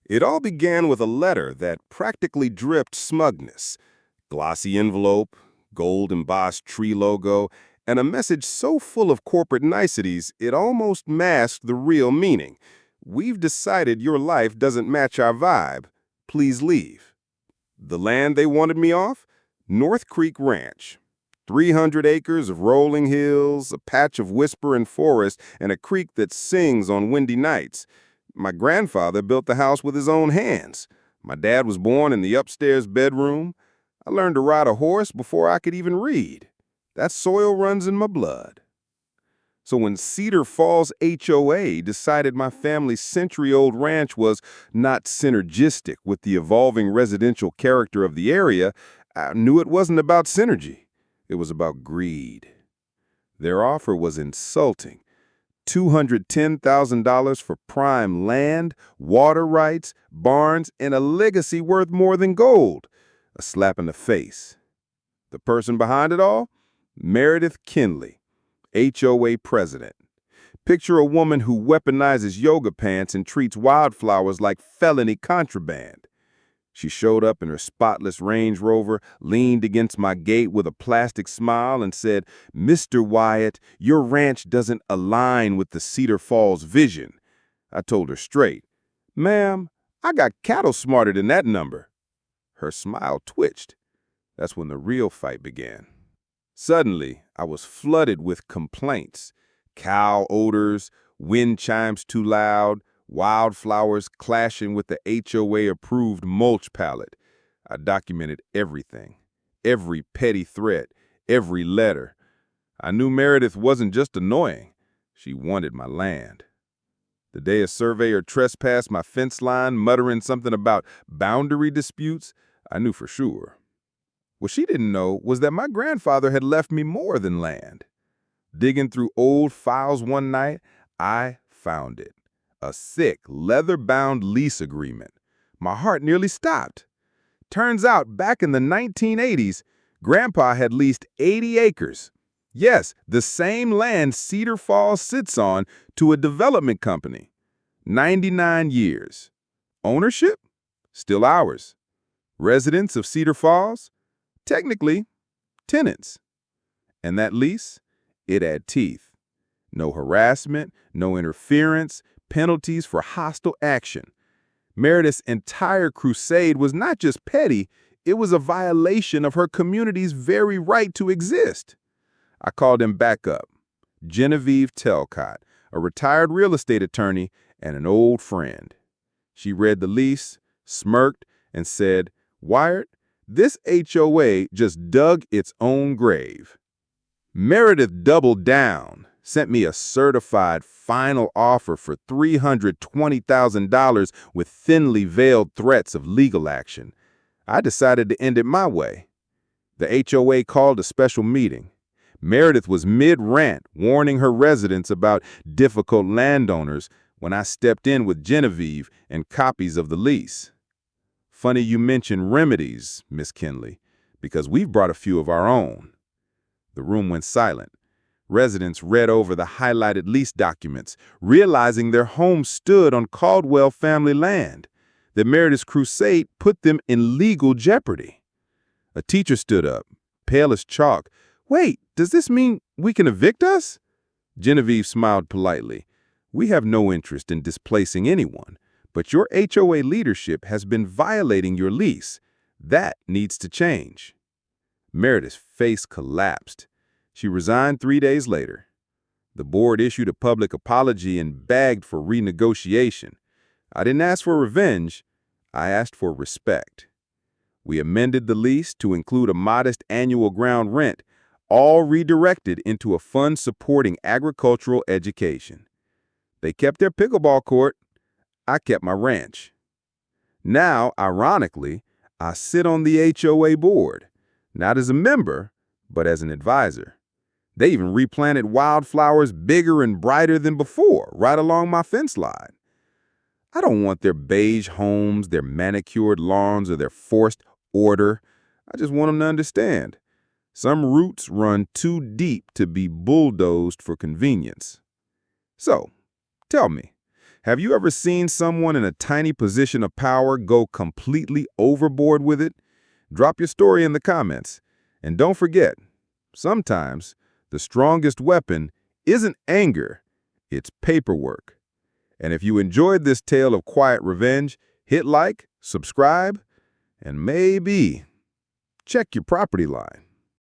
It all began with a letter that practically dripped smugness. Glossy envelope, gold-embossed tree logo, and a message so full of corporate niceties it almost masked the real meaning. We've decided your life doesn't match our vibe. Please leave. The land they wanted me off? North Creek Ranch. 300 acres of rolling hills, a patch of whispering forest, and a creek that sings on windy nights. My grandfather built the house with his own hands. My dad was born in the upstairs bedroom. I learned to ride a horse before I could even read. That soil runs in my blood. So when Cedar Falls HOA decided my family's century-old ranch was not synergistic with the evolving residential character of the area, I knew it wasn't about synergy. It was about greed. Their offer was insulting. $210,000 for prime land, water rights, barns, and a legacy worth more than gold. A slap in the face. The person behind it all? Meredith Kinley, HOA president. Picture a woman who weaponizes yoga pants and treats wildflowers like felony contraband. She showed up in her spotless Range Rover, leaned against my gate with a plastic smile and said, "Mr. Wyatt, your ranch doesn't align with the Cedar Falls vision." I told her straight, "Ma'am, I got cattle smarter than that number." Her smile twitched. That's when the real fight began. Suddenly, I was flooded with complaints. Cow odors, wind chimes too loud, wildflowers clashing with the HOA-approved mulch pallet. I documented everything, every petty threat, every letter. I knew Meredith wasn't just annoying. She wanted my land. The day a surveyor trespassed my fence line, muttering something about boundary disputes, I knew for sure. What she didn't know was that my grandfather had left me more than land. Digging through old files one night, I found it. A thick, leather-bound lease agreement. My heart nearly stopped. Turns out, back in the 1980s, Grandpa had leased 80 acres. Yes, the same land Cedar Falls sits on to a development company. 99 years. Ownership? Still ours. Residents of Cedar Falls? Technically, tenants. And that lease? It had teeth. No harassment, no interference, penalties for hostile action. Meredith's entire crusade was not just petty, it was a violation of her community's very right to exist. I called him back up. Genevieve Telcott, a retired real estate attorney and an old friend. She read the lease, smirked, and said, "Wyatt, this HOA just dug its own grave." Meredith doubled down, sent me a certified final offer for $320,000 with thinly veiled threats of legal action. I decided to end it my way. The HOA called a special meeting. Meredith was mid-rant, warning her residents about difficult landowners when I stepped in with Genevieve and copies of the lease. Funny you mention remedies, Miss Kinley, because we've brought a few of our own. The room went silent. Residents read over the highlighted lease documents, realizing their home stood on Caldwell family land. That Meredith's crusade put them in legal jeopardy. A teacher stood up, pale as chalk. "Wait, does this mean we can evict us?" Genevieve smiled politely. "We have no interest in displacing anyone, but your HOA leadership has been violating your lease. That needs to change." Meredith's face collapsed. She resigned 3 days later. The board issued a public apology and begged for renegotiation. I didn't ask for revenge. I asked for respect. We amended the lease to include a modest annual ground rent, all redirected into a fund supporting agricultural education. They kept their pickleball court. I kept my ranch. Now, ironically, I sit on the HOA board, not as a member, but as an advisor. They even replanted wildflowers bigger and brighter than before, right along my fence line. I don't want their beige homes, their manicured lawns, or their forced order. I just want them to understand. Some roots run too deep to be bulldozed for convenience. So, tell me, Have you ever seen someone in a tiny position of power go completely overboard with it? Drop your story in the comments. And don't forget, sometimes the strongest weapon isn't anger, it's paperwork. And if you enjoyed this tale of quiet revenge, hit like, subscribe, and maybe check your property line.